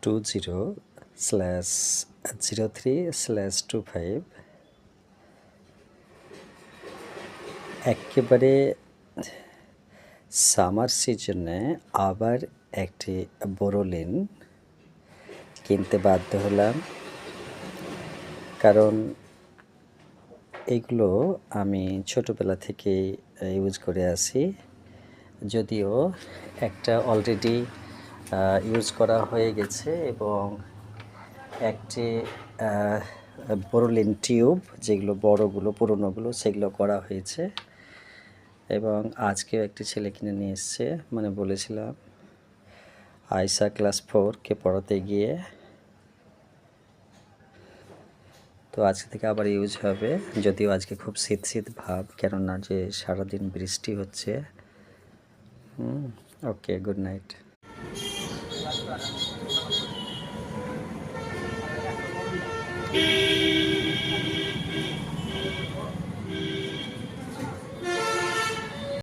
20/03/25 একেবারে সামার সিজনে আবার একটি বোরোলিন কিনতে বাধ্য হলাম, কারণ এগুলো আমি ছোটোবেলা থেকেই ইউজ করে আসি। যদিও একটা অলরেডি ইউজ করা হয়ে গেছে এবং একটি বোরোলিন টিউব, যেগুলো বড়গুলো পুরনোগুলো সেগুলো করা হয়েছে। এবং আজকেও একটি ছেলে কিনে নিয়ে এসছে, মানে বলেছিলাম আয়সা ক্লাস 4কে পড়াতে গিয়ে, তো আজকে থেকে আবার ইউজ হবে। যদিও আজকে খুব শীত শীত ভাব, কেননা যে সারাদিন বৃষ্টি হচ্ছে। ওকে, গুড নাইট।